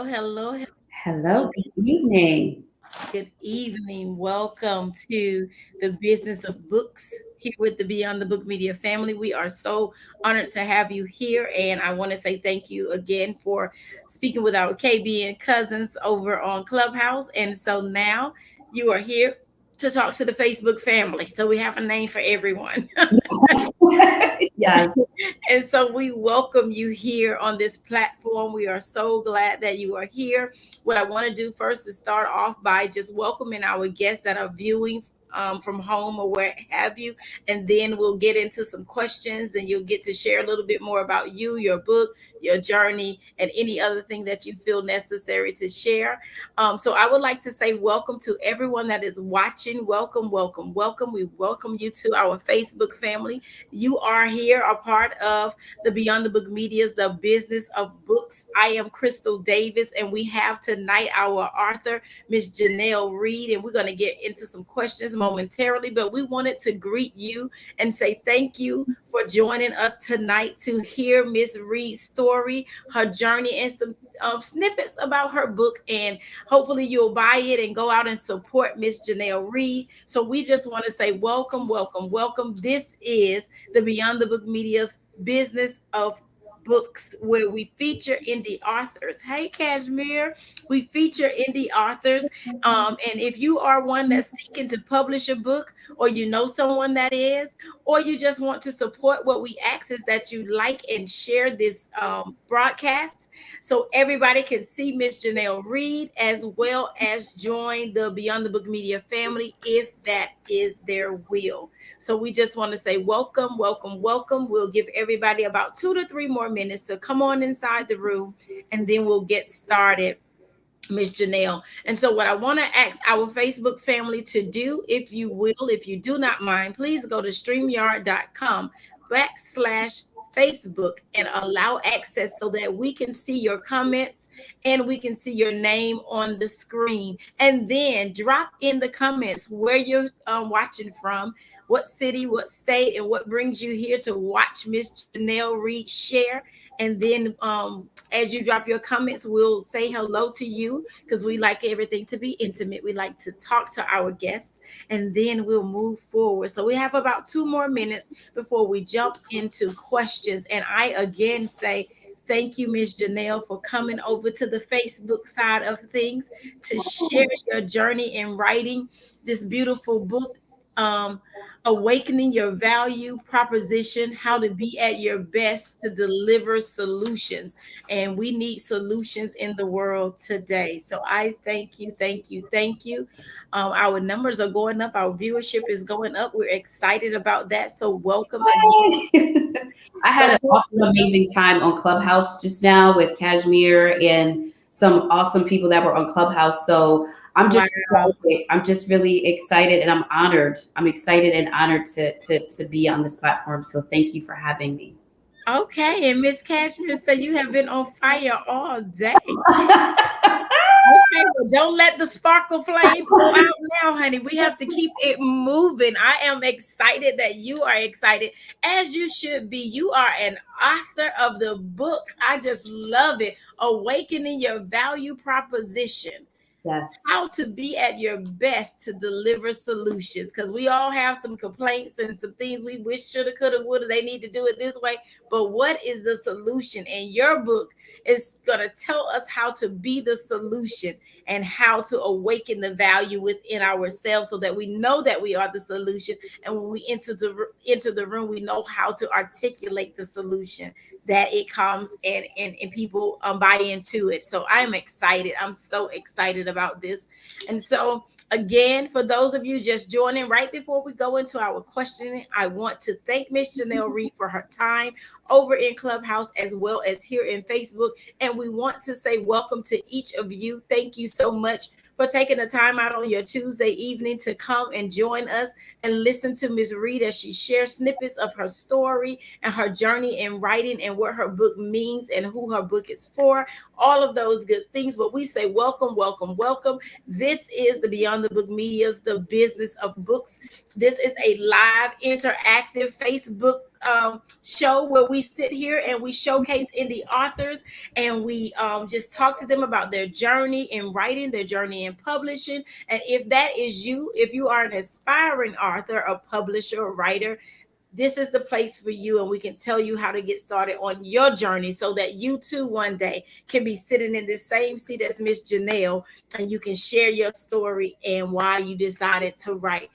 Hello, good evening. Good evening. Welcome to the Business of Books here with the Beyond the Book Media family. We are so honored to have you here, and I want to say thank you again for speaking with our KBN cousins over on Clubhouse. And so now you are here to talk to the Facebook family. So we have a name for everyone. Yes. And so we welcome you here on this platform. We are so glad that you are here. What I want to do first is start off by just welcoming our guests that are viewing from home or where have you. And then we'll get into some questions and you'll get to share a little bit more about you, your book, your journey, and any other thing that you feel necessary to share. So I would like to say welcome to everyone that is watching. Welcome, welcome, welcome. We welcome you to our Facebook family. You are here a part of the Beyond the Book Media's The Business of Books. I am Crystal Davis, and we have tonight our author, Miss Janelle Reid, and we're going to get into some questions momentarily, but we wanted to greet you and say thank you for joining us tonight to hear Miss Reid's story, her journey, and some snippets about her book. And hopefully you'll buy it and go out and support Miss Janelle Reid. So we just want to say welcome, welcome, welcome. This is the Beyond the Book Media's Business of Books, where we feature indie authors. Hey, Kashmir, we feature indie authors. And if you are one that's seeking to publish a book, or you know someone that is, or you just want to support what we ask, is that you like and share this broadcast so everybody can see Miss Janelle Reid as well as join the Beyond the Book Media family if that is their will. So we just want to say welcome, welcome, welcome. We'll give everybody about 2 to 3 more minutes to come on inside the room and then we'll get started. Miss Janelle. And so, what I want to ask our Facebook family to do, if you will, if you do not mind, please go to streamyard.com/. Facebook and allow access so that we can see your comments and we can see your name on the screen. And then drop in the comments where you're watching from, what city, what state, and what brings you here to watch Miss Janelle Reid share. And then as you drop your comments, we'll say hello to you because we like everything to be intimate. We like to talk to our guests and then we'll move forward. So we have about 2 more minutes before we jump into questions. And I again say, thank you, Miss Janelle, for coming over to the Facebook side of things to share your journey in writing this beautiful book. Um, Awakening Your Value Proposition, How to Be at Your Best to Deliver Solutions. And we need solutions in the world today. So I thank you, thank you, thank you. Our numbers are going up, our viewership is going up. We're excited about that. So welcome again. I had So an awesome, amazing time on Clubhouse just now with Kashmir and some awesome people that were on Clubhouse. So I'm wow. just excited. I'm just really excited and I'm honored. I'm excited and honored to be on this platform. So thank you for having me. Okay, and Miss Cashman said you have been on fire all day. Okay, well, don't let the sparkle flame go out now, honey. We have to keep it moving. I am excited that you are excited, as you should be. You are an author of the book. I just love it. Awakening Your Value Proposition, Yes. how to be at your best to deliver solutions, because we all have some complaints and some things we wish shoulda coulda woulda, they need to do it this way, but what is the solution? And your book is going to tell us how to be the solution and how to awaken the value within ourselves so that we know that we are the solution, and when we enter the room we know how to articulate the solution, that it comes and people buy into it. So I'm excited. I'm so excited about this. And so again, for those of you just joining, right before we go into our questioning, I want to thank Miss Janelle Reid for her time over in Clubhouse as well as here in Facebook. And we want to say welcome to each of you. Thank you so much for taking the time out on your Tuesday evening to come and join us and listen to Miss Reid as she shares snippets of her story and her journey in writing and what her book means and who her book is for, all of those good things. But we say welcome, welcome, welcome. This is the Beyond the Book Media's The Business of Books. This is a live interactive Facebook show where we sit here and we showcase indie authors, and we just talk to them about their journey in writing, their journey in publishing. And if that is you, if you are an aspiring author, a publisher, a writer, this is the place for you, and we can tell you how to get started on your journey so that you too one day can be sitting in this same seat as Miss Janelle, and you can share your story and why you decided to write.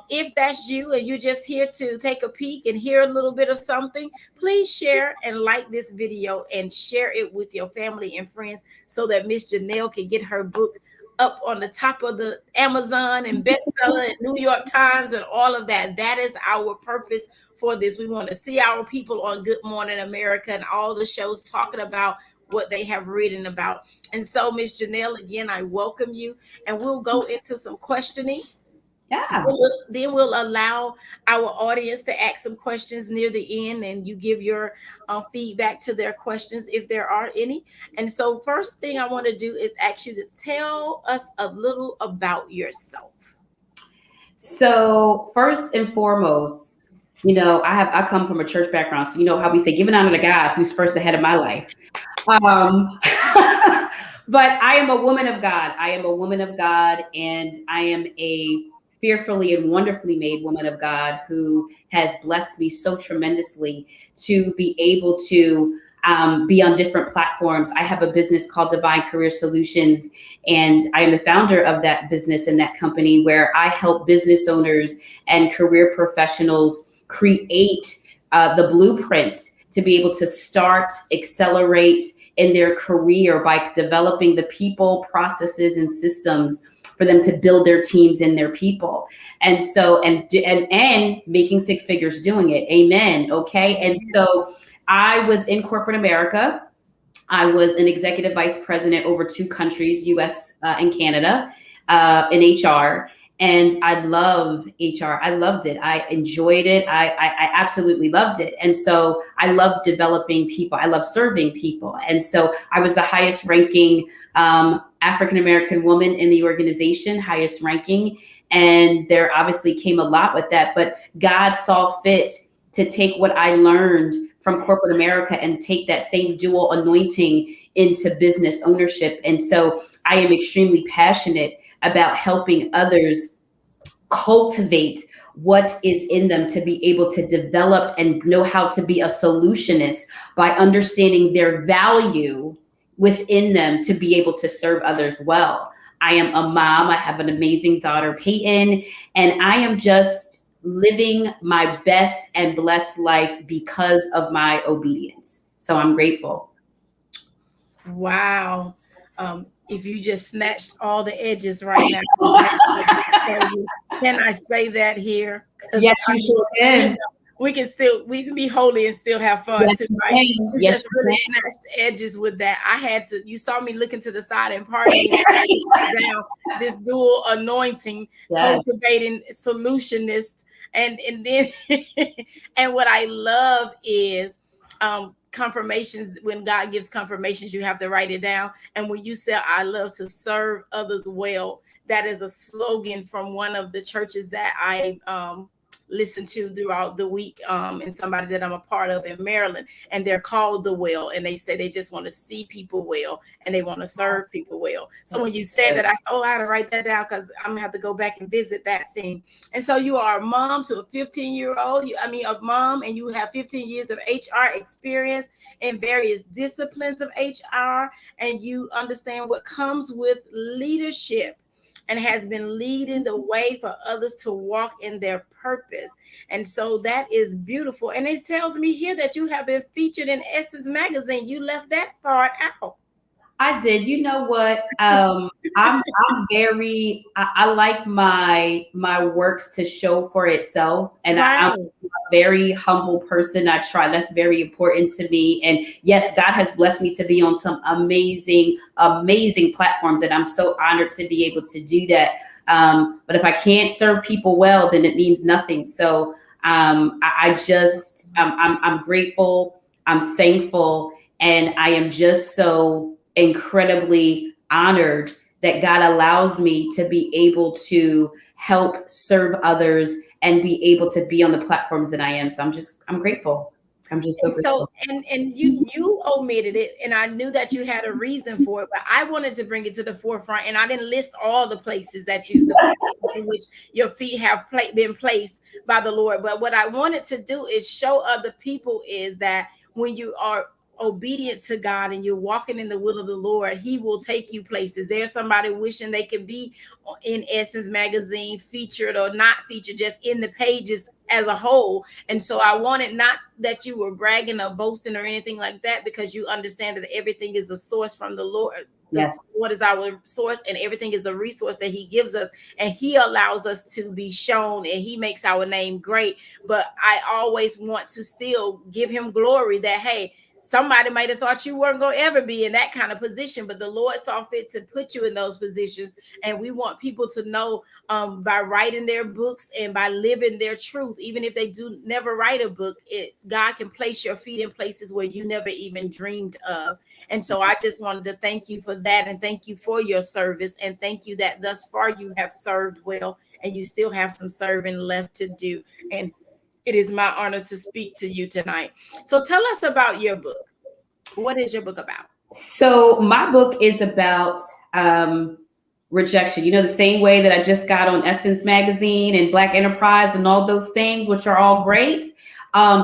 If that's you and you're just here to take a peek and hear a little bit of something, please share and like this video and share it with your family and friends so that Miss Janelle can get her book up on the top of the Amazon and bestseller and New York Times and all of that. That is our purpose for this. We want to see our people on Good Morning America and all the shows talking about what they have written about. And so, Miss Janelle, again, I welcome you, and we'll go into some questioning. Yeah. Then we'll allow our audience to ask some questions near the end, and you give your feedback to their questions if there are any. And so, first thing I want to do is ask you to tell us a little about yourself. So first and foremost, I come from a church background, so you know how we say, giving honor to God, who's first ahead of my life. But I am a woman of God. I am a woman of God, and I am a fearfully and wonderfully made woman of God who has blessed me so tremendously to be able to be on different platforms. I have a business called Divine Career Solutions, and I am the founder of that business and that company where I help business owners and career professionals create the blueprint to be able to start, accelerate in their career by developing the people, processes, and systems for them to build their teams and their people. And so, and making six figures doing it. Amen. Okay. And so I was in corporate America. I was an executive vice president over 2 countries, US and Canada, in HR. And I love HR. I loved it. I enjoyed it. I absolutely loved it. And so I love developing people. I love serving people. And so I was the highest ranking African-American woman in the organization, highest ranking. And there obviously came a lot with that, but God saw fit to take what I learned from corporate America and take that same dual anointing into business ownership. And so I am extremely passionate about helping others cultivate what is in them to be able to develop and know how to be a solutionist by understanding their value within them to be able to serve others well. I am a mom. I have an amazing daughter, Peyton, and I am just living my best and blessed life because of my obedience. So I'm grateful. Wow. If you just snatched all the edges right now, can I say that here? Yes, you sure can. We can be holy and still have fun yes, too, right? You yes, just really snatched edges with that. I had to, you saw me looking to the side and partying down this dual anointing, yes. cultivating solutionist. And then and what I love is confirmations. When God gives confirmations, you have to write it down. And when you say, I love to serve others well, that is a slogan from one of the churches that I listen to throughout the week, and somebody that I'm a part of in Maryland, and they're called The Well, and they say they just want to see people well and they want to serve people well. So when you said that, I said, oh, I had to write that down because I'm gonna have to go back and visit that thing. And so you are a mom to a 15-year-old, a mom, and you have 15 years of HR experience in various disciplines of HR, and you understand what comes with leadership and has been leading the way for others to walk in their purpose. And so that is beautiful. And it tells me here that you have been featured in Essence Magazine. You left that part out. I did. You know what? I'm very. I like my works to show for itself, and I'm a very humble person. I try. That's very important to me. And yes, God has blessed me to be on some amazing platforms, and I'm so honored to be able to do that. But if I can't serve people well, then it means nothing. So I'm grateful. I'm thankful, and I am just so incredibly honored that God allows me to be able to help serve others and be able to be on the platforms that I am. So I'm grateful. I'm just so And so, grateful. and you omitted it, and I knew that you had a reason for it, but I wanted to bring it to the forefront, and I didn't list all the places that the in which your feet have been placed by the Lord. But what I wanted to do is show other people is that when you are obedient to God and you're walking in the will of the Lord, He will take you places. There's somebody wishing they could be in Essence magazine, featured or not featured, just in the pages as a whole. And so I wanted not that you were bragging or boasting or anything like that, because you understand that everything is a source from the Lord. The Yes. Lord is our source, and everything is a resource that He gives us, and He allows us to be shown, and He makes our name great. But I always want to still give Him glory that, hey, somebody might have thought you weren't going to ever be in that kind of position, but the Lord saw fit to put you in those positions. And we want people to know, by writing their books and by living their truth, even if they do never write a book, God can place your feet in places where you never even dreamed of. And so I just wanted to thank you for that, and thank you for your service, and thank you that thus far you have served well, and you still have some serving left to do. And it is my honor to speak to you tonight. So tell us about your book. What is your book about? So my book is about rejection. You know, the same way that I just got on Essence magazine and Black Enterprise and all those things, which are all great.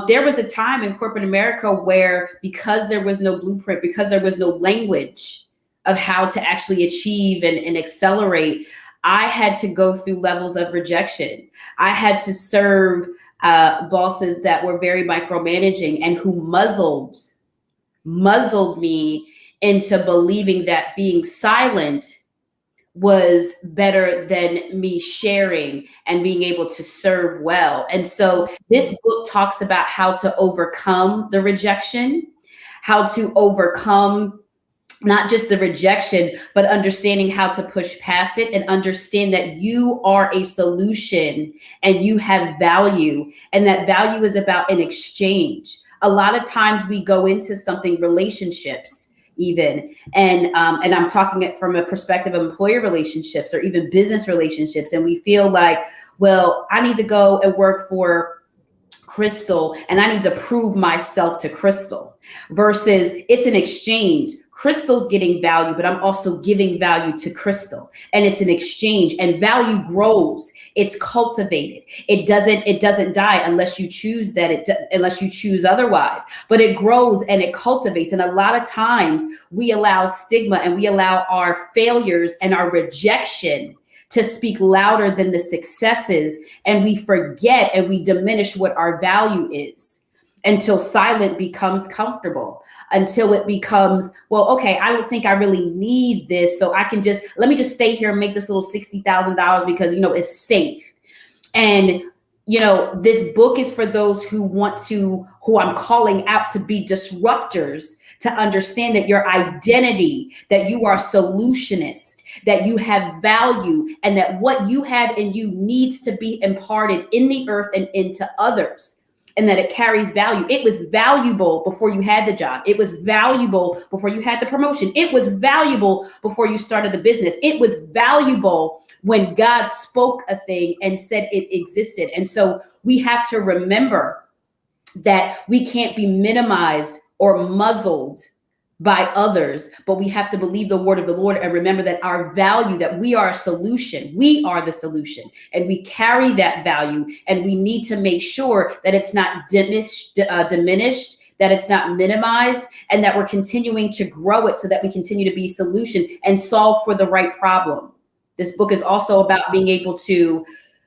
There was a time in corporate America where, because there was no blueprint, because there was no language of how to actually achieve and accelerate, I had to go through levels of rejection. I had to serve bosses that were very micromanaging and who muzzled me into believing that being silent was better than me sharing and being able to serve well. And so this book talks about how to overcome the rejection, how to overcome not just the rejection, but understanding how to push past it and understand that you are a solution and you have value, and that value is about an exchange. A lot of times we go into something, relationships even, and I'm talking it from a perspective of employer relationships or even business relationships, and we feel like, well, I need to go and work for Crystal and I need to prove myself to Crystal, versus it's an exchange. Crystal's getting value, but I'm also giving value to Crystal, and it's an exchange, and value grows. It's cultivated. It doesn't die unless you choose unless you choose otherwise, but it grows and it cultivates. And a lot of times we allow stigma and we allow our failures and our rejection to speak louder than the successes, and we forget and we diminish what our value is until silent becomes comfortable, until it becomes, well, okay, I don't think I really need this, so let me just stay here and make this little $60,000 because, it's safe. And this book is for those who I'm calling out to be disruptors, to understand that your identity, that you are solutionist, that you have value, and that what you have in you needs to be imparted in the earth and into others, and that it carries value. It was valuable before you had the job. It was valuable before you had the promotion. It was valuable before you started the business. It was valuable when God spoke a thing and said it existed. And so we have to remember that we can't be minimized or muzzled by others, but we have to believe the word of the Lord and remember that our value, that we are a solution. We are the solution, and we carry that value, and we need to make sure that it's not diminished, that it's not minimized, and that we're continuing to grow it so that we continue to be solution and solve for the right problem. This book is also about being able to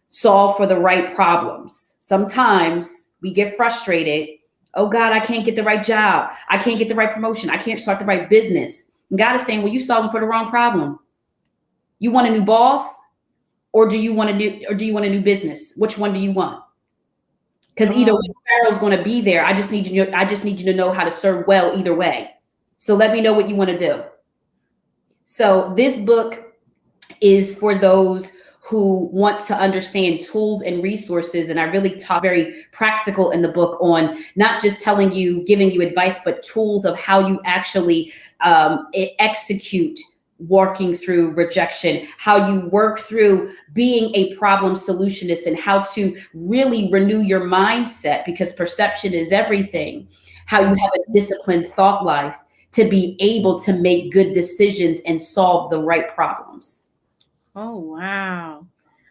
solve for the right problems. Sometimes we get frustrated. Oh God, I can't get the right job. I can't get the right promotion. I can't start the right business. And God is saying, well, you're solving for the wrong problem. You want a new boss, or do you want a new business? Which one do you want? Because either way, Pharaoh's going to be there. I just need you to know how to serve well either way. So let me know what you want to do. So this book is for those who wants to understand tools and resources. And I really talk very practical in the book on not just giving you advice, but tools of how you actually execute working through rejection, how you work through being a problem solutionist, and how to really renew your mindset, because perception is everything. How you have a disciplined thought life to be able to make good decisions and solve the right problems. Oh, wow.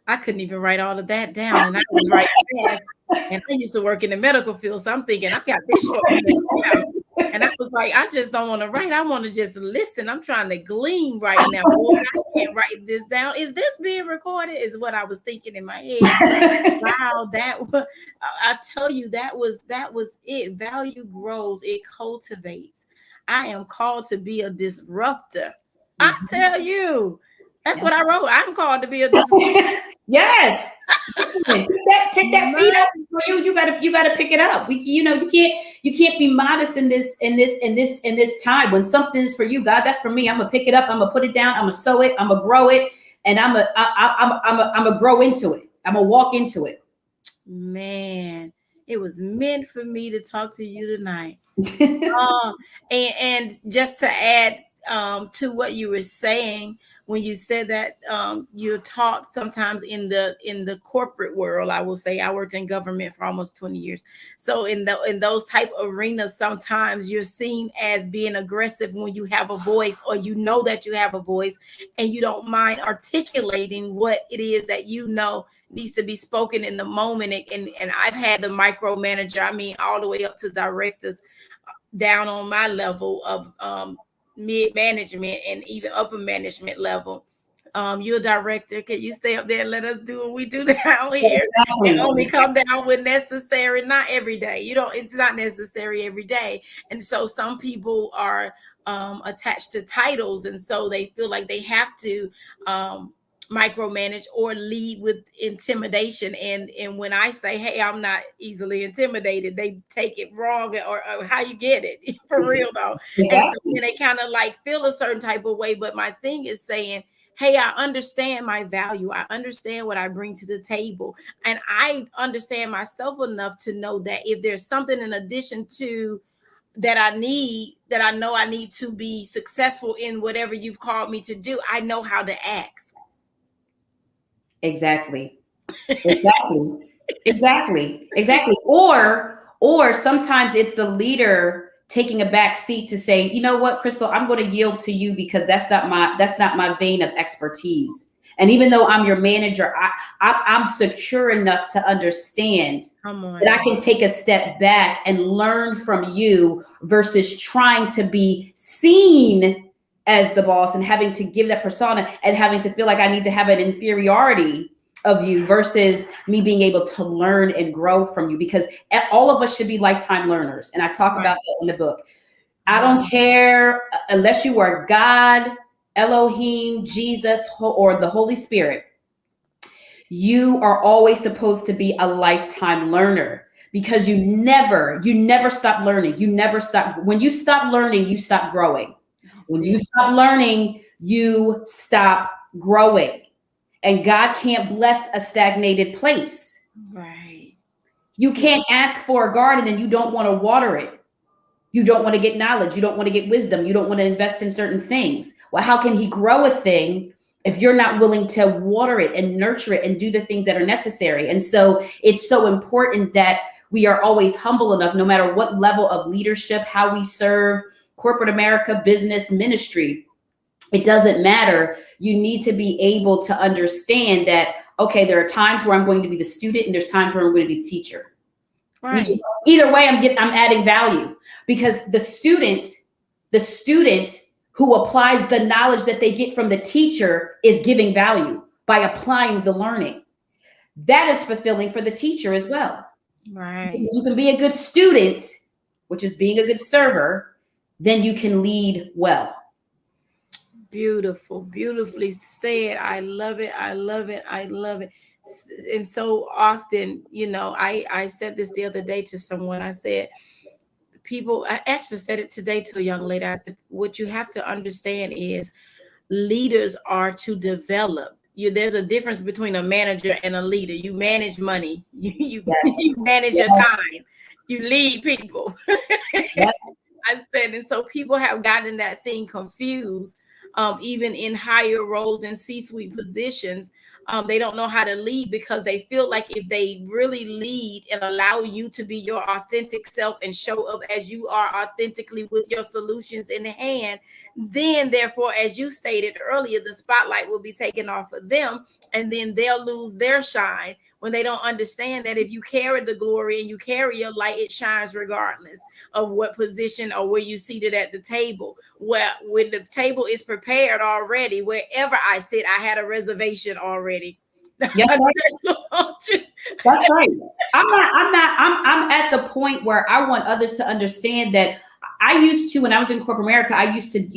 I couldn't even write all of that down, and I was writing fast. And I used to work in the medical field, so I'm thinking I got this short down. And I was like, I just don't want to write. I want to just listen. I'm trying to glean right now. Lord, I can't write this down. Is this being recorded? Is what I was thinking in my head. Wow, I tell you, that was it. Value grows, it cultivates. I am called to be a disruptor. I tell you. That's what I wrote. I'm called to be a disruptor. Yes. Pick that seed up for you. You gotta pick it up. You can't be modest in this time. When something is for you, God, that's for me. I'm gonna pick it up. I'm gonna put it down. I'm gonna sow it. I'm gonna grow it, and I'm gonna grow into it. I'm gonna walk into it. Man, it was meant for me to talk to you tonight. And just to add to what you were saying, when you said that you're taught sometimes in the corporate world, I will say I worked in government for almost 20 years. So in those type of arenas, sometimes you're seen as being aggressive when you have a voice, or you know that you have a voice and you don't mind articulating what it is that you know needs to be spoken in the moment. And I've had the micromanager, I mean, all the way up to directors down on my level of mid management and even upper management level. You're a director. Can you stay up there and let us do what we do down here? Exactly. And only come down when necessary, not every day. It's not necessary every day. And so some people are attached to titles, and so they feel like they have to micromanage or lead with intimidation. And when I say, hey, I'm not easily intimidated, they take it wrong, or how you get it for real though. Exactly. And so then they kind of like feel a certain type of way. But my thing is saying, hey, I understand my value. I understand what I bring to the table. And I understand myself enough to know that if there's something in addition to that I know I need to be successful in whatever you've called me to do, I know how to ask. Exactly. Exactly. Or sometimes it's the leader taking a back seat to say, you know what, Crystal, I'm going to yield to you because that's not my vein of expertise. And even though I'm your manager, I'm secure enough to understand that I can take a step back and learn from you versus trying to be seen as the boss and having to give that persona and having to feel like I need to have an inferiority of you versus me being able to learn and grow from you, because all of us should be lifetime learners. And I talk about that in the book. I don't care unless you are God, Elohim, Jesus, or the Holy Spirit. You are always supposed to be a lifetime learner, because you never stop learning. You never stop. When you stop learning, you stop growing. When you stop learning, you stop growing. And God can't bless a stagnated place. Right. You can't ask for a garden and you don't want to water it. You don't want to get knowledge. You don't want to get wisdom. You don't want to invest in certain things. Well, how can he grow a thing if you're not willing to water it and nurture it and do the things that are necessary? And so it's so important that we are always humble enough, no matter what level of leadership, how we serve, corporate America, business, ministry. It doesn't matter. You need to be able to understand that, okay, there are times where I'm going to be the student and there's times where I'm going to be the teacher. Right. Either way, I'm adding value, because the student who applies the knowledge that they get from the teacher is giving value by applying the learning. That is fulfilling for the teacher as well. Right. You can be a good student, which is being a good server, then you can lead well. Beautiful, beautifully said. I love it. I love it. I love it. And so often, I said this the other day to someone. I said, I actually said it today to a young lady. I said, what you have to understand is leaders are to develop. There's a difference between a manager and a leader. You manage money. You manage your time. You lead people. Yes. I said, and so people have gotten that thing confused. even in higher roles and C-suite positions. They don't know how to lead because they feel like if they really lead and allow you to be your authentic self and show up as you are authentically with your solutions in hand, then therefore, as you stated earlier, the spotlight will be taken off of them, and then they'll lose their shine when they don't understand that if you carry the glory and you carry your light, it shines regardless of what position or where you seated at the table. Well, when the table is prepared already, wherever I sit, I had a reservation already. Yes, that's right. I'm at the point where I want others to understand that I used to, when I was in corporate America, I used to,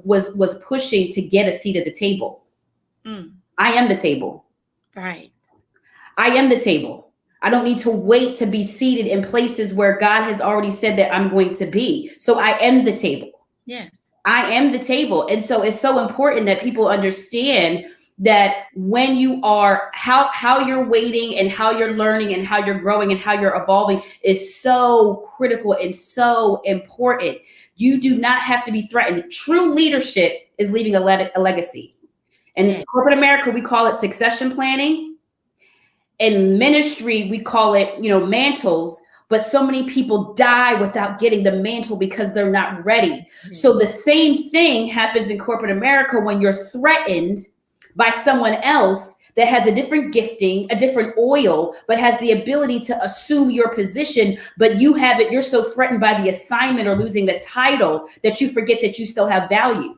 was pushing to get a seat at the table. I am the table. Right. I am the table. I don't need to wait to be seated in places where God has already said that I'm going to be. So I am the table. Yes. I am the table. And so it's so important that people understand that when you are, how you're waiting and how you're learning and how you're growing and how you're evolving is so critical and so important. You do not have to be threatened. True leadership is leaving a legacy. In corporate America, we call it succession planning. In ministry, we call it, mantles. But so many people die without getting the mantle because they're not ready. Yes. So the same thing happens in corporate America when you're threatened by someone else that has a different gifting, a different oil, but has the ability to assume your position, but you're so threatened by the assignment or losing the title that you forget that you still have value.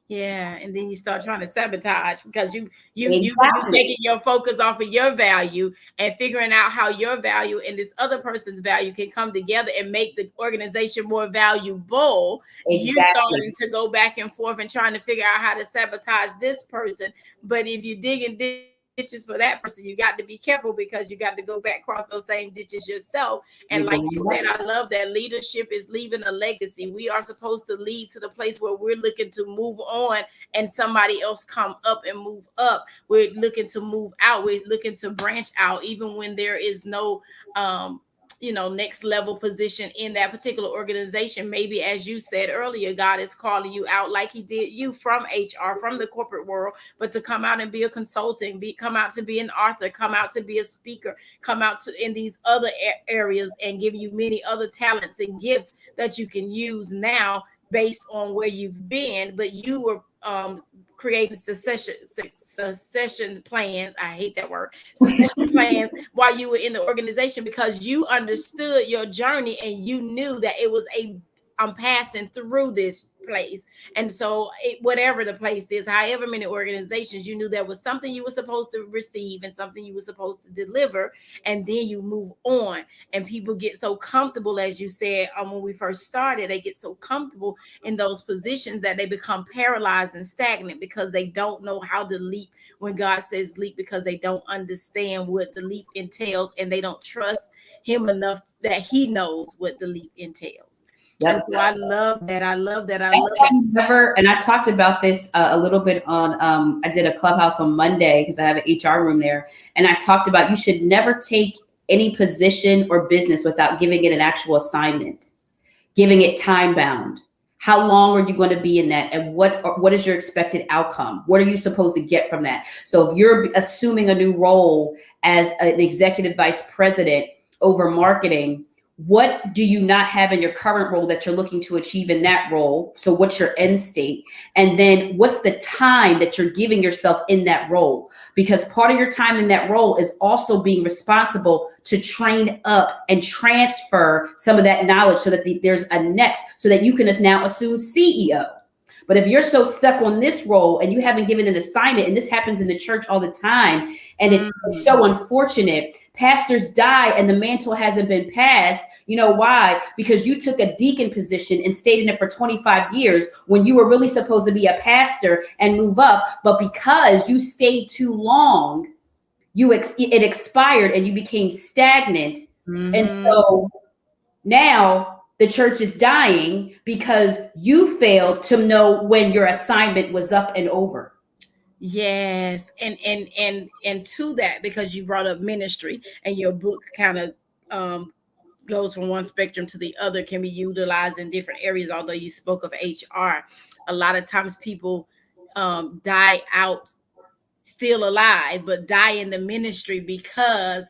Yeah, and then you start trying to sabotage because you Exactly. taking your focus off of your value and figuring out how your value and this other person's value can come together and make the organization more valuable. Exactly. You starting to go back and forth and trying to figure out how to sabotage this person. But if you dig in ditches for that person, you got to be careful because you got to go back across those same ditches yourself. And like you said, I love that leadership is leaving a legacy. We are supposed to lead to the place where we're looking to move on and somebody else come up and move up. We're looking to move out. We're looking to branch out, even when there is no next level position in that particular organization. Maybe, as you said earlier, God is calling you out like he did you from HR, from the corporate world, but to come out and be a consultant, come out to be an author, come out to be a speaker, come out to in these other areas and give you many other talents and gifts that you can use now based on where you've been. But you were creating succession plans. I hate that word. Succession plans while you were in the organization because you understood your journey and you knew that it was I'm passing through this place. And so whatever the place is, however many organizations, you knew there was something you were supposed to receive and something you were supposed to deliver. And then you move on. And people get so comfortable, as you said, when we first started, they get so comfortable in those positions that they become paralyzed and stagnant because they don't know how to leap when God says leap, because they don't understand what the leap entails and they don't trust him enough that he knows what the leap entails. Yep. And so I love that. And I talked about this a little bit on, I did a clubhouse on Monday because I have an HR room there. And I talked about you should never take any position or business without giving it an actual assignment, giving it time bound. How long are you going to be in that? And what is your expected outcome? What are you supposed to get from that? So if you're assuming a new role as an executive vice president over marketing, what do you not have in your current role that you're looking to achieve in that role? So what's your end state? And then what's the time that you're giving yourself in that role? Because part of your time in that role is also being responsible to train up and transfer some of that knowledge so that there's a next, so that you can now assume CEO. But if you're so stuck on this role and you haven't given an assignment, and this happens in the church all the time, and it's so unfortunate, pastors die and the mantle hasn't been passed. You know why? Because you took a deacon position and stayed in it for 25 years when you were really supposed to be a pastor and move up. But because you stayed too long, it expired and you became stagnant. Mm-hmm. And so now the church is dying because you failed to know when your assignment was up and over. Yes. And to that, because you brought up ministry and your book kind of goes from one spectrum to the other, can be utilized in different areas. Although you spoke of HR, a lot of times people die out still alive, but die in the ministry because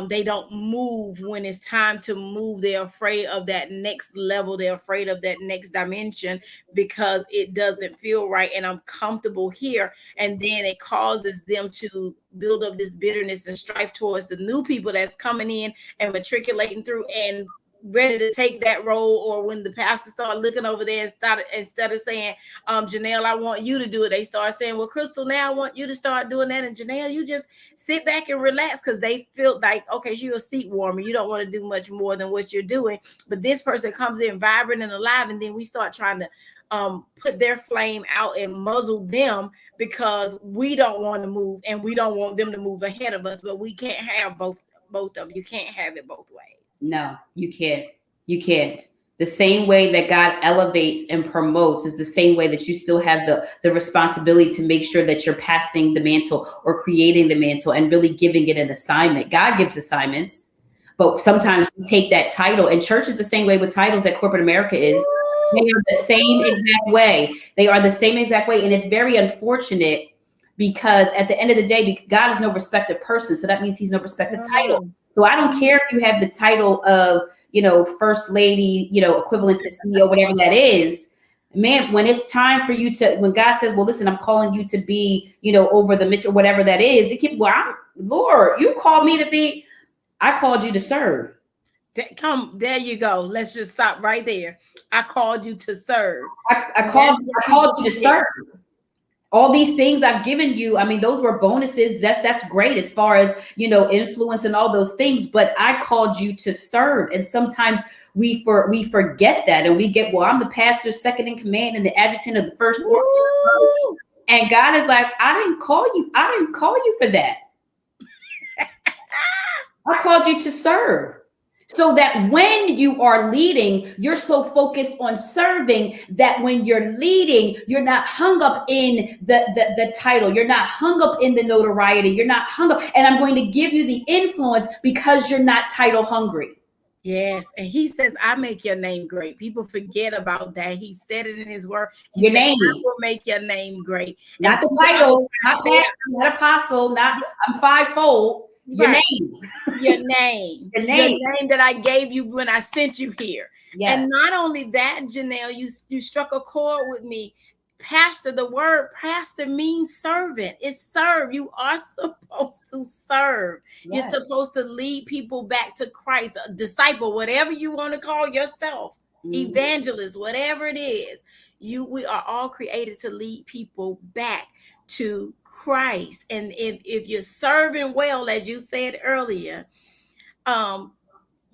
they don't move when it's time to move. They're afraid of that next level. They're afraid of that next dimension because it doesn't feel right. And I'm comfortable here. And then it causes them to build up this bitterness and strife towards the new people that's coming in and matriculating through and ready to take that role. Or when the pastor started looking over there and started, instead of saying, Janelle, I want you to do it, they start saying, well, Crystal, now I want you to start doing that. And Janelle, you just sit back and relax, because they feel like, okay, you're a seat warmer. You don't want to do much more than what you're doing. But this person comes in vibrant and alive, and then we start trying to put their flame out and muzzle them because we don't want to move and we don't want them to move ahead of us. But we can't have both of them. You can't have it both ways. No, you can't. You can't. The same way that God elevates and promotes is the same way that you still have the responsibility to make sure that you're passing the mantle or creating the mantle and really giving it an assignment. God gives assignments, but sometimes we take that title, and church is the same way with titles that corporate America is. They are the same exact way. They are the same exact way. And it's very unfortunate because at the end of the day, God is no respecter of person. So that means he's no respecter of title. So I don't care if you have the title of, first lady, equivalent to CEO, whatever that is, man, when it's time for you to, when God says, well, listen, I'm calling you to be, over the Mitchell, whatever that is, it can, Lord, you called me to be, I called you to serve. There you go. Let's just stop right there. I called you to serve. I called you to serve. All these things I've given you, I mean, those were bonuses. That's great as far as, influence and all those things. But I called you to serve. And sometimes we forget that. And we get, well, I'm the pastor's second in command and the adjutant of the first four. And God is like, I didn't call you for that. I called you to serve. So that when you are leading, you're so focused on serving that when you're leading, you're not hung up in the title. You're not hung up in the notoriety. You're not hung up. And I'm going to give you the influence because you're not title hungry. Yes. And he says, I make your name great. People forget about that. He said it in his word. He your said, name. I will make your name great. Not the title, not pastor, not apostle, not I'm fivefold. Your name. Your name. Your name that I gave you when I sent you here. Yes. And not only that, Janelle, you struck a chord with me. Pastor, the word pastor means servant. It's serve. You are supposed to serve. Yes. You're supposed to lead people back to Christ, a disciple, whatever you want to call yourself, evangelist, whatever it is. We are all created to lead people back to Christ. And if you're serving well, as you said earlier,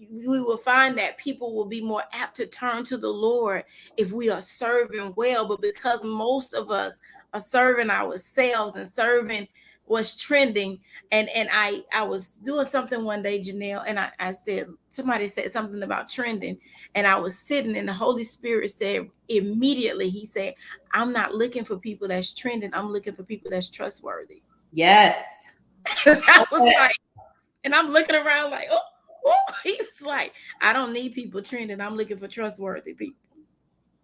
we will find that people will be more apt to turn to the Lord if we are serving well. But because most of us are serving ourselves and serving what's trending, and I was doing something one day, Janelle, and I said, somebody said something about trending, and I was sitting, and the Holy Spirit said immediately, he said, I'm not looking for people that's trending. I'm looking for people that's trustworthy. Yes. I was like, and I'm looking around like, oh, he was like, I don't need people trending. I'm looking for trustworthy people.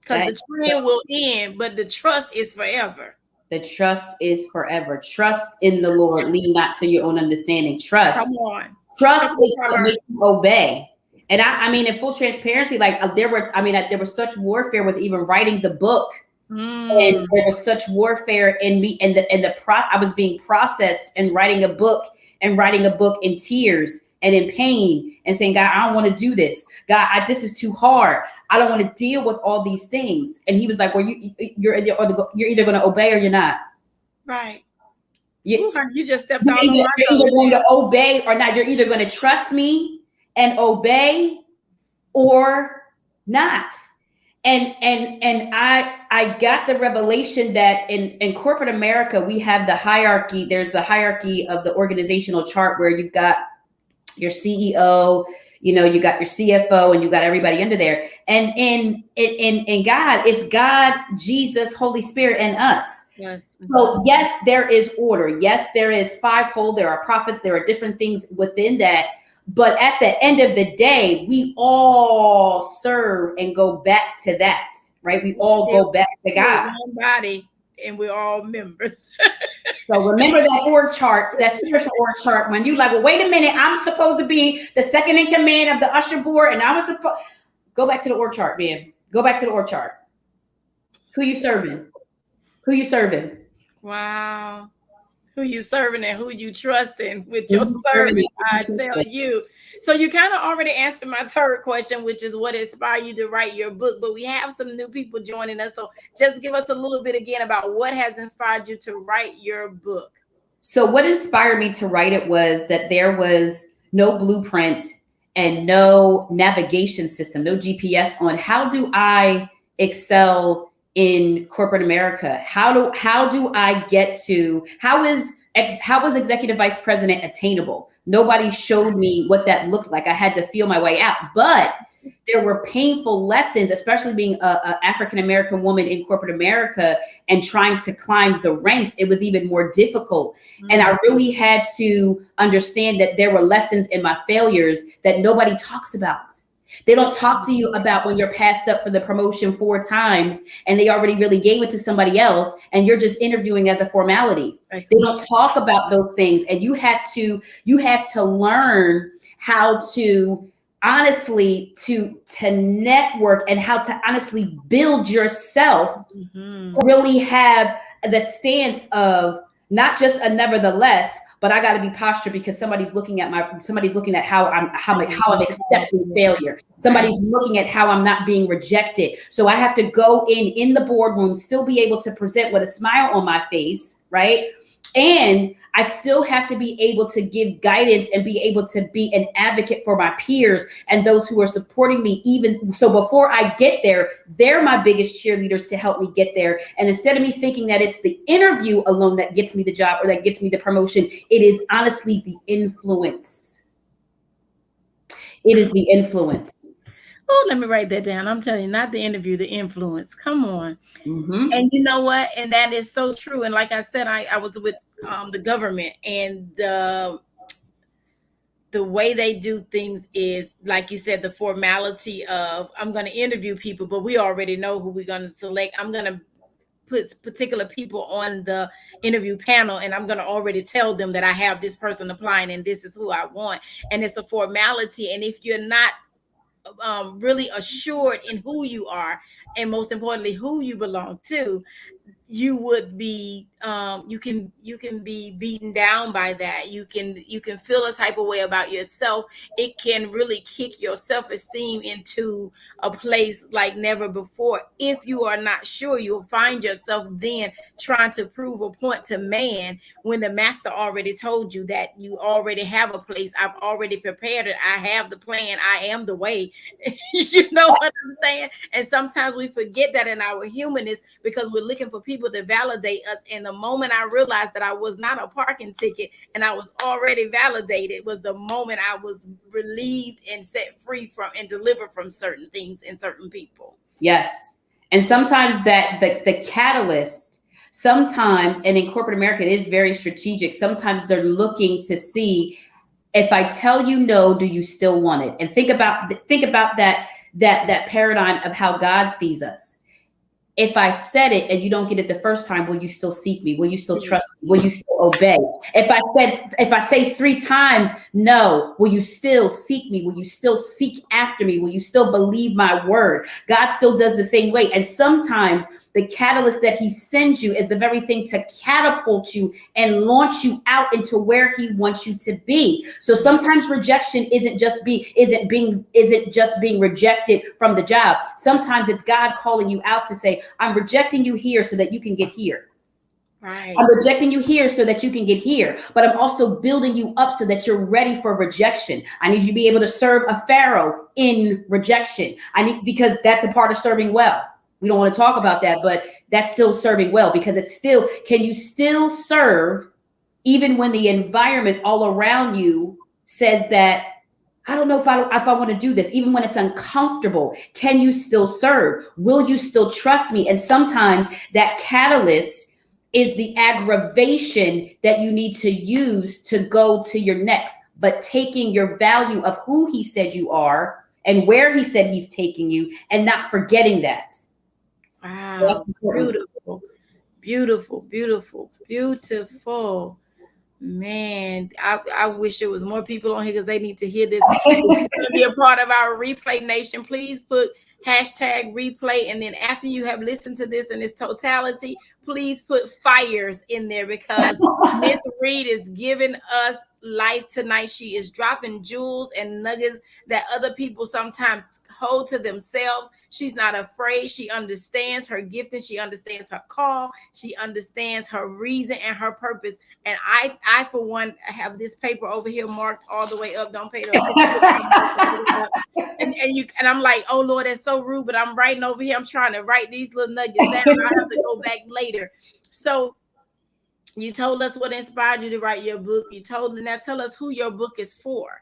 Because the trend will end, but the trust is forever. The trust is forever. Trust in the Lord. Lean not to your own understanding. Trust. Come on. Trust is what makes you obey. And I mean, in full transparency, like there was such warfare with even writing the book. And there was such warfare in me, and I was being processed and writing a book in tears and in pain and saying, God, I don't want to do this. God, this is too hard. I don't want to deal with all these things. And he was like, well, you're either going to obey or you're not. Right. You just stepped out. You're either going to obey or not. You're either going to trust me and obey or not. And I got the revelation that in corporate America, we have the hierarchy. There's the hierarchy of the organizational chart where you've got your CEO, you got your CFO, and you got everybody under there. And in God, it's God, Jesus, Holy Spirit, and us. Yes. So yes, there is order. Yes, there is fivefold. There are prophets. There are different things within that. But at the end of the day, we all serve and go back to that, right? We all go back to God. One body. and we're all members. So remember that org chart, that spiritual org chart, when you like, well, wait a minute, I'm supposed to be the second in command of the usher board, and I was supposed, go back to the org chart, man. Go back to the org chart. Who you serving? Who you serving? Wow. Who you serving and who you trusting with your service, I tell you. So you kind of already answered my third question, which is what inspired you to write your book. But we have some new people joining us. So just give us a little bit again about what has inspired you to write your book. So what inspired me to write it was that there was no blueprint and no navigation system, no GPS on how do I excel in corporate America? How do I get to, how is executive vice president attainable? Nobody showed me what that looked like. I had to feel my way out, but there were painful lessons, especially being a African-American woman in corporate America and trying to climb the ranks. It was even more difficult. And I really had to understand that there were lessons in my failures that nobody talks about. They don't talk to you about when you're passed up for the promotion 4 times and they already really gave it to somebody else and you're just interviewing as a formality. They don't talk about those things, and you have to learn how to honestly to network and how to honestly build yourself, really have the stance of not just a nevertheless, but I got to be postured because somebody's looking at how I'm accepting failure. Somebody's looking at how I'm not being rejected. So I have to go in the boardroom, still be able to present with a smile on my face, right? And I still have to be able to give guidance and be able to be an advocate for my peers and those who are supporting me. Even so, before I get there, they're my biggest cheerleaders to help me get there. And instead of me thinking that it's the interview alone that gets me the job or that gets me the promotion, it is honestly the influence. It is the influence. Oh, let me write that down. I'm telling you, not the interview, the influence. Come on. And you know what? And that is so true. And like I said, I was with the government, and the way they do things is, like you said, the formality of, I'm going to interview people, but we already know who we're going to select. I'm going to put particular people on the interview panel, and I'm going to already tell them that I have this person applying and this is who I want. And it's a formality. And if you're not really assured in who you are, and most importantly who you belong to, you would be you can be beaten down by that. You can feel a type of way about yourself. It can really kick your self-esteem into a place like never before. If you are not sure, you'll find yourself then trying to prove a point to man when the master already told you that you already have a place. I've already prepared it. I have the plan. I am the way. You know what I'm saying? And sometimes we forget that in our humanness because we're looking for people to validate us. And the moment I realized that I was not a parking ticket and I was already validated was the moment I was relieved and set free from and delivered from certain things and certain people. Yes. And sometimes that the catalyst, sometimes, and in corporate America, it is very strategic. Sometimes they're looking to see, if I tell you no, do you still want it? And think about that paradigm of how God sees us. If I said it and you don't get it the first time, will you still seek me? Will you still trust me? Will you still obey? If I say 3 times no, will you still seek me? Will you still seek after me? Will you still believe my word? God still does the same way. And sometimes the catalyst that he sends you is the very thing to catapult you and launch you out into where he wants you to be. So sometimes rejection isn't just being rejected from the job. Sometimes it's God calling you out to say, I'm rejecting you here so that you can get here. Right. I'm rejecting you here so that you can get here, but I'm also building you up so that you're ready for rejection. I need you to be able to serve a Pharaoh in rejection. Because that's a part of serving well. We don't want to talk about that, but that's still serving well, because it's still, can you still serve even when the environment all around you says that, I don't know if I want to do this, even when it's uncomfortable? Can you still serve? Will you still trust me? And sometimes that catalyst is the aggravation that you need to use to go to your next, but taking your value of who he said you are and where he said he's taking you and not forgetting that. Wow, beautiful. Beautiful, beautiful, beautiful. Man, I wish there was more people on here because they need to hear this. If you're going to be a part of our replay nation, please put hashtag replay. And then after you have listened to this in its totality, please put fires in there because Miss Reid is giving us life tonight. She is dropping jewels and nuggets that other people sometimes hold to themselves. She's not afraid. She understands her gifting. She understands her call. She understands her reason and her purpose. And I for one have this paper over here marked all the way up. Don't pay no attention to it. And I'm like, oh Lord, that's so rude. But I'm writing over here. I'm trying to write these little nuggets down. I have to go back later. So you told us what inspired you to write your book. Now tell us who your book is for.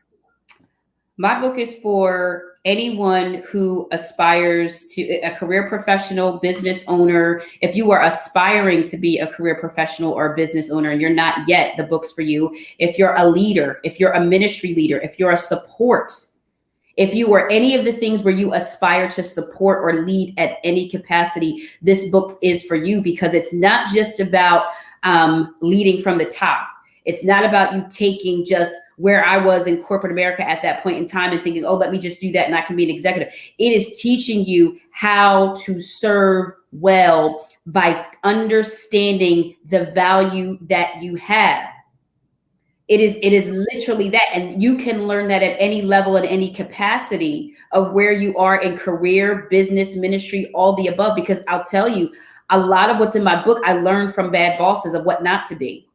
My book is for anyone who aspires to a career professional, business owner. If you are aspiring to be a career professional or a business owner and you're not yet, the book's for you. If you're a leader, if you're a ministry leader, if you're a support, if you are any of the things where you aspire to support or lead at any capacity, this book is for you because it's not just about leading from the top. It's not about you taking just where I was in corporate America at that point in time and thinking, oh, let me just do that and I can be an executive. It is teaching you how to serve well by understanding the value that you have. It is literally that. And you can learn that at any level, at any capacity of where you are in career, business, ministry, all the above. Because I'll tell you, a lot of what's in my book, I learned from bad bosses of what not to be.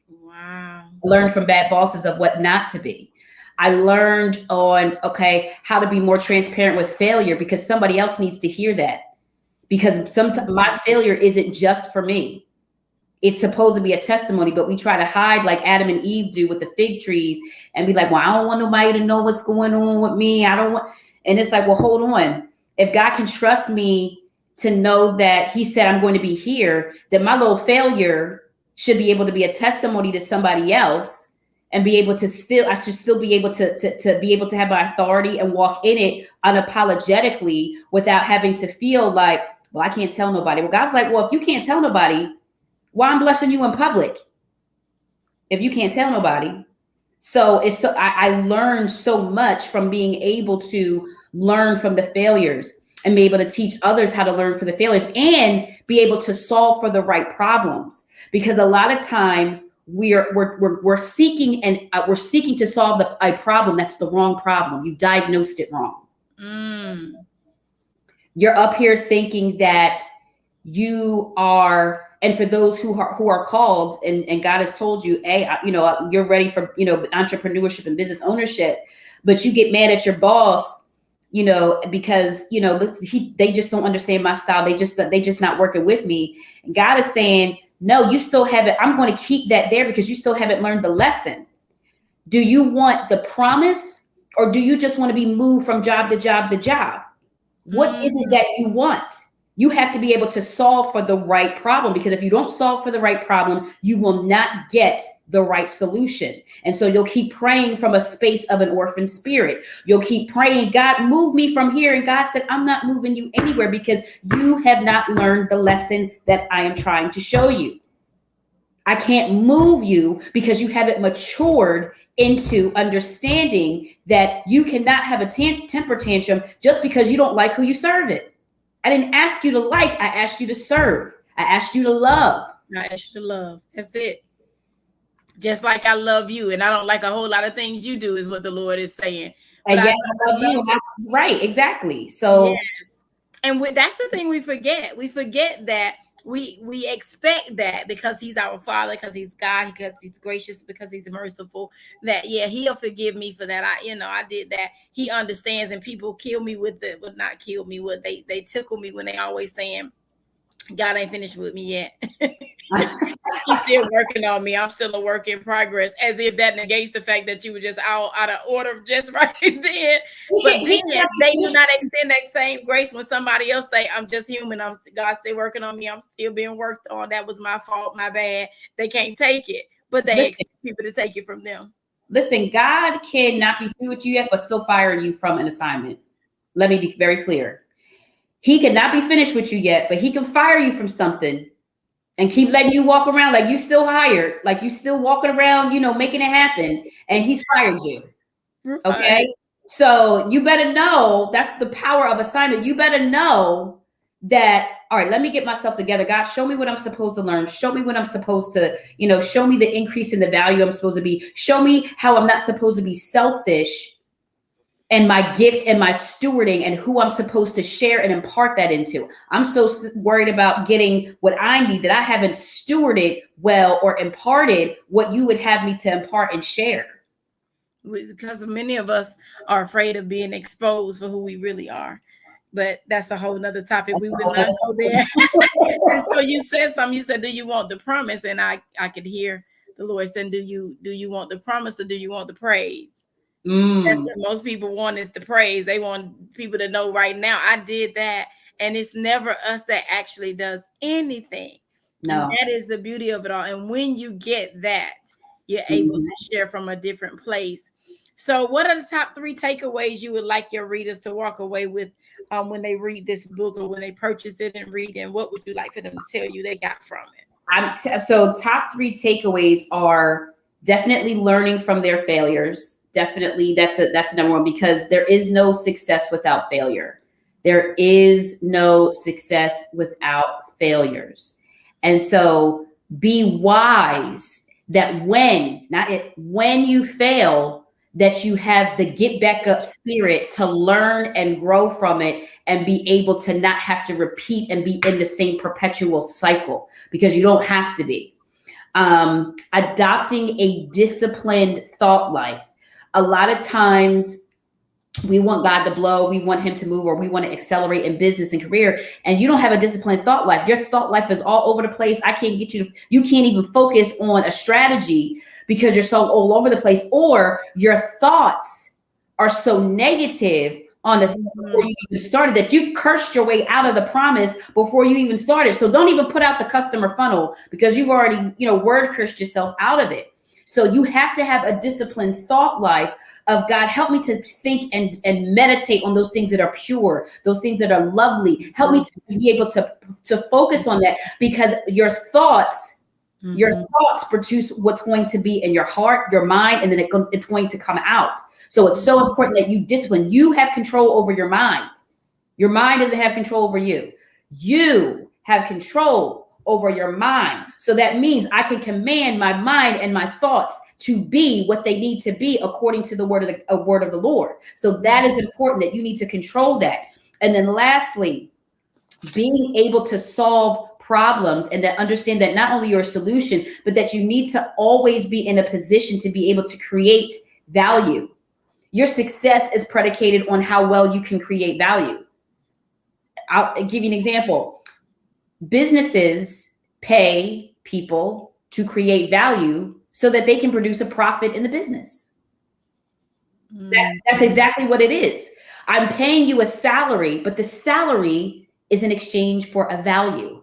Wow. Learn from bad bosses of what not to be. I learned on, how to be more transparent with failure because somebody else needs to hear that. Because sometimes my failure isn't just for me. It's supposed to be a testimony, but we try to hide like Adam and Eve do with the fig trees and be like, well, I don't want nobody to know what's going on with me. I don't want. And it's like, well, hold on. If God can trust me to know that he said I'm going to be here, then my little failure should be able to be a testimony to somebody else and be able to I should still be able to be able to have my authority and walk in it unapologetically without having to feel like, well, I can't tell nobody. Well, God's like, well, if you can't tell nobody, why I'm blessing you in public if you can't tell nobody. So I learned so much from being able to learn from the failures and be able to teach others how to learn from the failures and be able to solve for the right problems. Because a lot of times we're seeking to solve a problem that's the wrong problem. You diagnosed it wrong. You're up here thinking that you are. And for those who are called and God has told you, hey, you're ready for, entrepreneurship and business ownership, but you get mad at your boss, because, they just don't understand my style. They just not working with me. And God is saying, no, you still haven't. I'm going to keep that there because you still haven't learned the lesson. Do you want the promise or do you just want to be moved from job to job to job? What is it that you want? You have to be able to solve for the right problem, because if you don't solve for the right problem, you will not get the right solution. And so you'll keep praying from a space of an orphan spirit. You'll keep praying, God, move me from here. And God said, I'm not moving you anywhere because you have not learned the lesson that I am trying to show you. I can't move you because you haven't matured into understanding that you cannot have a temper tantrum just because you don't like who you serve it. I didn't ask you to like, I asked you to serve. I asked you to love. I asked you to love. That's it. Just like I love you and I don't like a whole lot of things you do is what the Lord is saying. And yet I love you. Right, exactly. So yes. And that's the thing we forget. We forget that we expect that because he's our father, because he's God, because he's gracious, because he's merciful, that he'll forgive me for that. I did that. He understands. And people kill me with it, but not kill me with they tickle me when they always saying God ain't finished with me yet. He's still working on me. I'm still a work in progress, as if that negates the fact that you were just out of order just right then. But then they do not extend that same grace when somebody else say, I'm just human. God's still working on me. I'm still being worked on. That was my fault, my bad. They can't take it, but they expect people to take it from them. Listen, God cannot be through with you yet, but still fire you from an assignment. Let me be very clear. He cannot be finished with you yet, but he can fire you from something and keep letting you walk around like you still hired, like you still walking around, making it happen, and he's fired you. Right. Okay. So you better know that's the power of assignment. You better know that, all right, let me get myself together. God, show me what I'm supposed to learn. Show me what I'm supposed to, show me the increase in the value I'm supposed to be. Show me how I'm not supposed to be selfish and my gift and my stewarding and who I'm supposed to share and impart that into. I'm so worried about getting what I need that I haven't stewarded well or imparted what you would have me to impart and share. Because many of us are afraid of being exposed for who we really are. But that's a whole nother topic. That's We a will whole not nother go there. And so you said something. You said, "Do you want the promise?" And I could hear the Lord saying, "Do you want the promise or do you want the praise?" That's Mm, what most people want, is the praise. They want people to know right now, I did that. And it's never us that actually does anything. And no. that is the beauty of it all. And when you get that, you're able Mhm. to share from a different place. So, what are the top 3 takeaways you would like your readers to walk away with when they read this book or when they purchase it and read? And what would you like for them to tell you they got from it? So top 3 takeaways are definitely learning from their failures. Definitely, that's number one, because there is no success without failure. There is no success without failures. And so be wise that when you fail, that you have the get back up spirit to learn and grow from it and be able to not have to repeat and be in the same perpetual cycle, because you don't have to be. Adopting a disciplined thought life. A lot of times we want God to blow, we want him to move, or we want to accelerate in business and career, and you don't have a disciplined thought life. Your thought life is all over the place. You can't even focus on a strategy because you're so all over the place, or your thoughts are so negative on the thing before you even started that you've cursed your way out of the promise before you even started. So don't even put out the customer funnel because you've already, word cursed yourself out of it. So you have to have a disciplined thought life of, God, help me to think and meditate on those things that are pure, those things that are lovely. Help me to be able to focus on that, because your thoughts produce what's going to be in your heart, your mind, and then it's going to come out. So it's so important that you discipline. You have control over your mind. Your mind doesn't have control over you. You have control over your mind. So that means I can command my mind and my thoughts to be what they need to be according to the word of the Lord. So that is important, that you need to control that. And then lastly, being able to solve problems, and that understand that not only your solution, but that you need to always be in a position to be able to create value. Your success is predicated on how well you can create value. I'll give you an example. Businesses pay people to create value so that they can produce a profit in the business. That's exactly what it is. I'm paying you a salary, but the salary is in exchange for a value.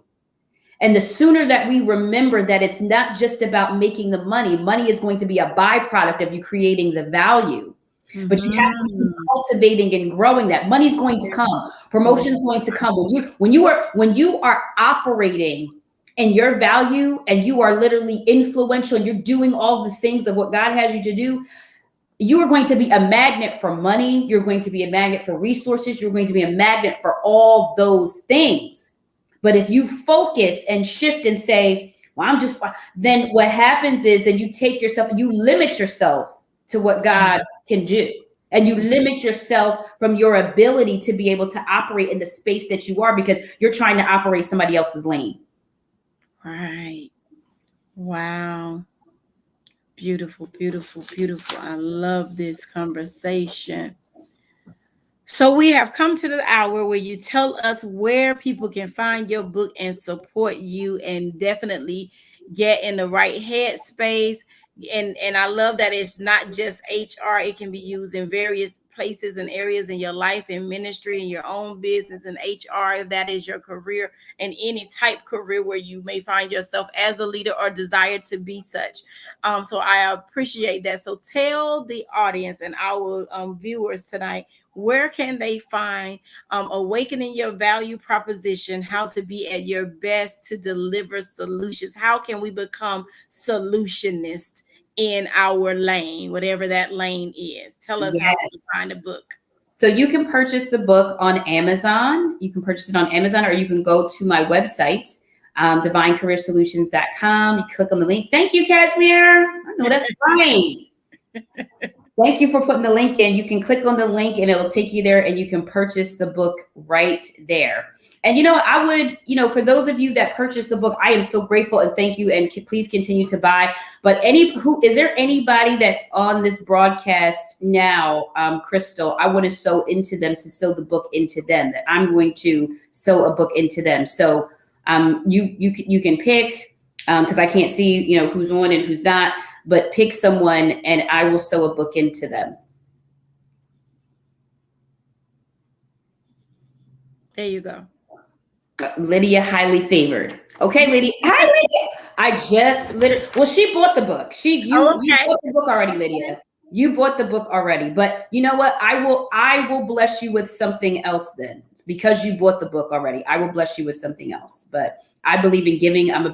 And the sooner that we remember that it's not just about making the money, money is going to be a byproduct of you creating the value. But you have to keep cultivating and growing that. Money's going to come. Promotion's going to come. When you are operating in your value and you are literally influential and you're doing all the things of what God has you to do, you are going to be a magnet for money. You're going to be a magnet for resources. You're going to be a magnet for all those things. But if you focus and shift and say, well, then what happens is then you take yourself, you limit yourself to what God can do. And you limit yourself from your ability to be able to operate in the space that you are, because you're trying to operate somebody else's lane. Right. Wow. Beautiful, beautiful, beautiful. I love this conversation. So we have come to the hour where you tell us where people can find your book and support you, and definitely get in the right headspace. And I love that it's not just HR, it can be used in various places and areas in your life, in ministry, in your own business, and HR, if that is your career, and any type career where you may find yourself as a leader or desire to be such. So I appreciate that. So tell the audience and our viewers tonight, where can they find Awakening Your Value Proposition, how to be at your best to deliver solutions? How can we become solutionists in our lane, whatever that lane is? Tell us how Yes. to find a book. So you can purchase the book on Amazon. You can purchase it on Amazon, or you can go to my website, divinecareersolutions.com. You click on the link. Thank you, Cashmere. I know that's right. Thank you for putting the link in. You can click on the link and it will take you there, and you can purchase the book right there. And I would, for those of you that purchased the book, I am so grateful and thank you, and please continue to buy. But is there anybody that's on this broadcast now, Crystal? I want to sow into them, to sow the book into them. That I'm going to sow a book into them. So you can pick, because I can't see who's on and who's not. But pick someone and I will sow a book into them. There you go. Lydia, highly favored. Okay, Lydia. Hi, Lydia. I just literally, well, she bought the book. You bought the book already, Lydia. You bought the book already. But you know what? I will bless you with something else then. It's because you bought the book already. I will bless you with something else. But I believe in giving. I'm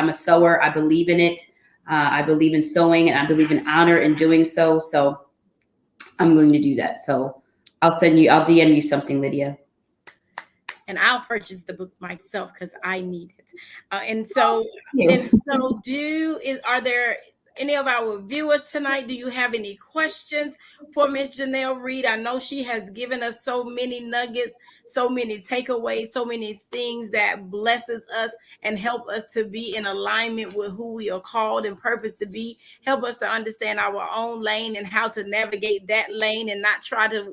a sower. I believe in it. I believe in sowing, and I believe in honor in doing so. So I'm going to do that. So I'll DM you something, Lydia. And I'll purchase the book myself because I need it. Are there any of our viewers tonight? Do you have any questions for Miss Janelle Reid? I know she has given us so many nuggets, so many takeaways, so many things that blesses us and help us to be in alignment with who we are called and purpose to be. Help us to understand our own lane and how to navigate that lane and not try to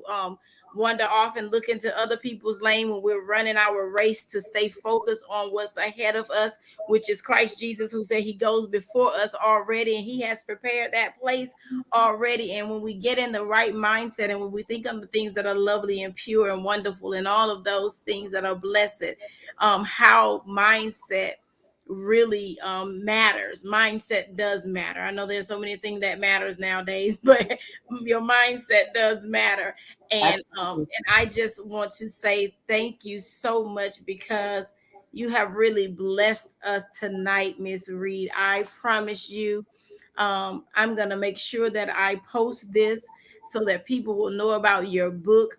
wander off and look into other people's lane when we're running our race, to stay focused on what's ahead of us, which is Christ Jesus, who said he goes before us already and he has prepared that place already. And when we get in the right mindset and when we think of the things that are lovely and pure and wonderful and all of those things that are blessed, how mindset really matters. Mindset does matter. I know there's so many things that matters nowadays, but your mindset does matter. And I just want to say thank you so much, because you have really blessed us tonight, Miss Reid. I promise you, I'm gonna make sure that I post this so that people will know about your book.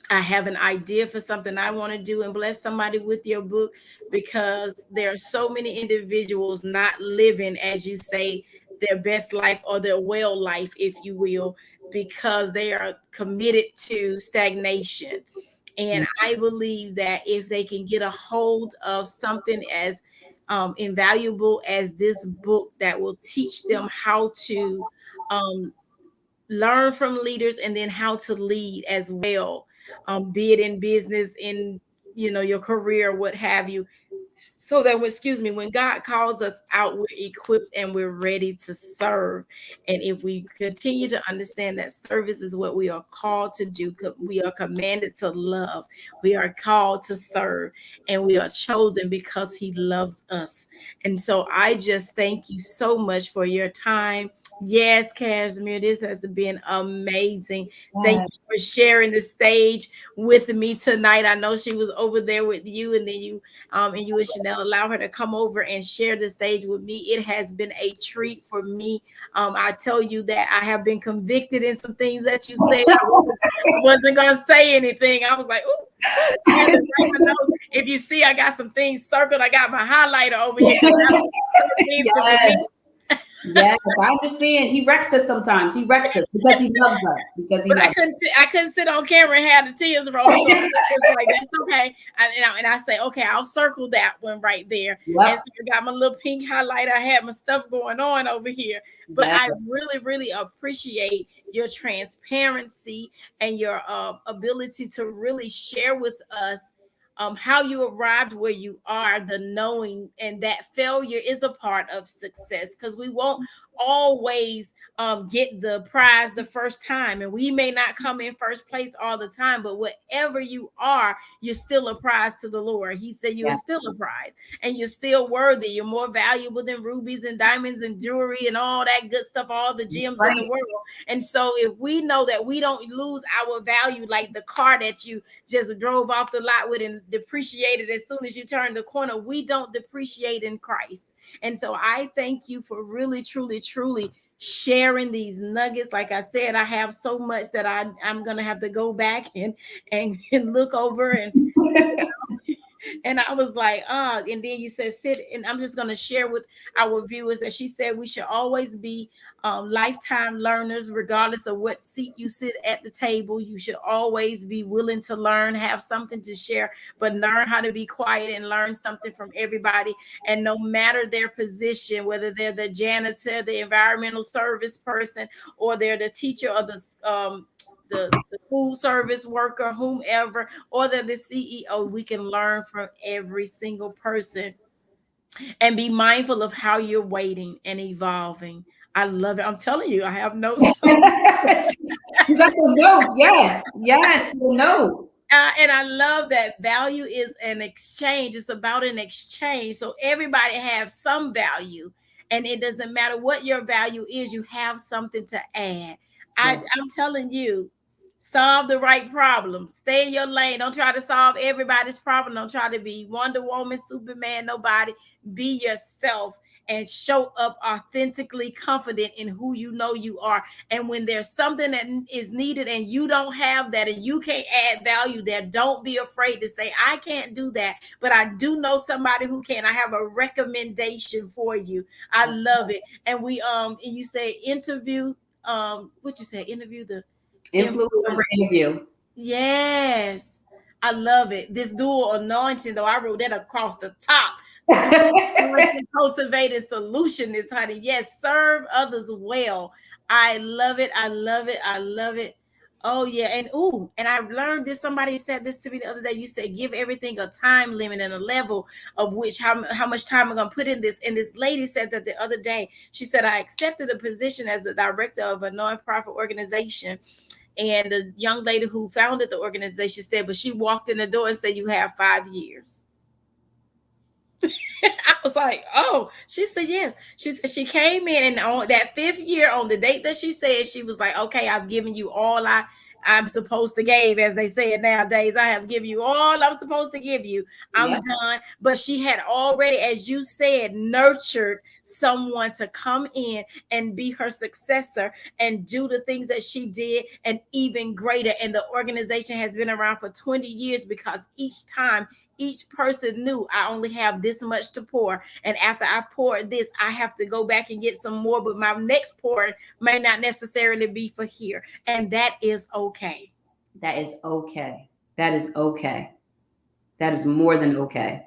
I have an idea for something I want to do and bless somebody with your book, because there are so many individuals not living, as you say, their best life or their well life, if you will, because they are committed to stagnation. And I believe that if they can get a hold of something as invaluable as this book, that will teach them how to learn from leaders and then how to lead as well, be it in business, in your career, what have you, so that when God calls us out, we're equipped and we're ready to serve. And if we continue to understand that service is what we are called to do, we are commanded to love, we are called to serve, and we are chosen because he loves us. And so I just thank you so much for your time. Yes, Cashmere, this has been amazing. Thank you for sharing the stage with me tonight. I know she was over there with you, and then you and Janelle allow her to come over and share the stage with me. It has been a treat for me. I tell you that I have been convicted in some things that you said. I wasn't going to say anything. I was like, ooh. If you see, I got some things circled. I got my highlighter over here. Yes, I understand. He wrecks us sometimes. He wrecks us because he loves us. I couldn't sit on camera and have the tears rolling. So it's like, that's okay. And I say, okay, I'll circle that one right there. Yep. And so I got my little pink highlighter. I had my stuff going on over here. But I really, really appreciate your transparency and your ability to really share with us how you arrived where you are, the knowing, and that failure is a part of success, because we won't always get the prize the first time, and we may not come in first place all the time, but whatever you are, you're still a prize to the Lord. He said you are Yeah. still a prize, and you're still worthy. You're more valuable than rubies and diamonds and jewelry and all that good stuff, all the gems in the Right. world. And so if we know that we don't lose our value, like the car that you just drove off the lot with and depreciated as soon as you turn the corner, we don't depreciate in Christ. And so I thank you for really, truly, truly sharing these nuggets. Like I said, I have so much that I'm gonna have to go back and look over and I was like, and then you said sit, and I'm just gonna share with our viewers that she said we should always be lifetime learners, regardless of what seat you sit at the table. You should always be willing to learn, have something to share, but learn how to be quiet and learn something from everybody. And no matter their position, whether they're the janitor, the environmental service person, or they're the teacher or the food service worker, whomever, or the CEO, we can learn from every single person and be mindful of how you're waiting and evolving. I love it. I'm telling you, I have notes. You got those notes. Yes. Yes. The notes. And I love that value is an exchange. It's about an exchange. So everybody has some value, and it doesn't matter what your value is, you have something to add. Yes. I'm telling you, solve the right problem. Stay in your lane. Don't try to solve everybody's problem. Don't try to be Wonder Woman, Superman, nobody. Be yourself and show up authentically confident in who you know you are. And when there's something that is needed and you don't have that and you can't add value there, don't be afraid to say, I can't do that, but I do know somebody who can. I have a recommendation for you. I love it. And and you say interview, what you say, interview the Influence over influence. interview. Yes. I love it. This dual anointing, though, I wrote that across the top. Dual anointing, cultivated solutionist, honey. Yes, serve others well. I love it. I love it. I love it. Oh yeah, and and I learned this. Somebody said this to me the other day. You said give everything a time limit and a level of which how much time I'm gonna put in this. And this lady said that the other day. She said I accepted a position as a director of a nonprofit organization, and the young lady who founded the organization said, but she walked in the door and said, you have 5 years. I was like, oh, she said yes. She said she came in, and on that 5th year, on the date that she said, she was like, okay, I've given you all I'm supposed to give, as they say it nowadays. I have given you all I'm supposed to give you. I'm Yep. done. But she had already, as you said, nurtured someone to come in and be her successor and do the things that she did and even greater. And the organization has been around for 20 years because each time each person knew I only have this much to pour. And after I pour this, I have to go back and get some more. But my next pour may not necessarily be for here. And that is okay. That is okay. That is okay. That is more than okay.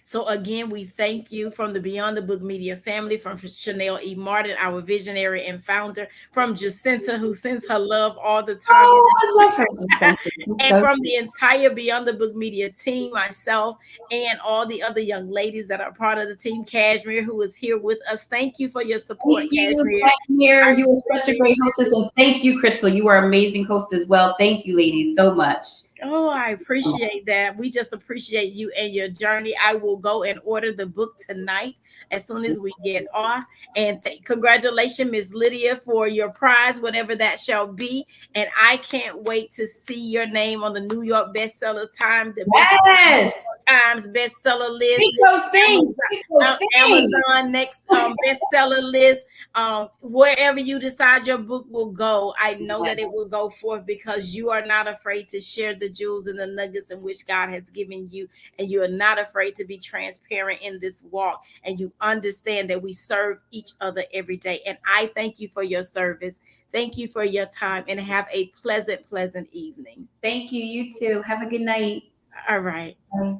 So again, we thank you from the Beyond the Book Media family, from Janelle E. Martin, our visionary and founder, from Jacinta, who sends her love all the time, Oh, I love her. Thank you. and from the entire Beyond the Book Media team, myself, and all the other young ladies that are part of the team, Cashmere, who is here with us. Thank you for your support, Thank you, Cashmere. Here. I You are such a truly great hostess. And thank you, Crystal. You are an amazing host as well. Thank you, ladies, so much. Oh, I appreciate that. We just appreciate you and your journey. I will go and order the book tonight as soon as we get off. And congratulations, Miss Lydia, for your prize, whatever that shall be. And I can't wait to see your name on the New York bestseller time, the best Yes. Times bestseller list, Speak those things. Speak those things. Amazon next bestseller list. Wherever you decide your book will go, I know that it will go forth because you are not afraid to share the jewels and the nuggets in which God has given you, and you are not afraid to be transparent in this walk, and you understand that we serve each other every day. And I thank you for your service. Thank you for your time, and have a pleasant evening. Thank you. You too. Have a good night. All right. Bye.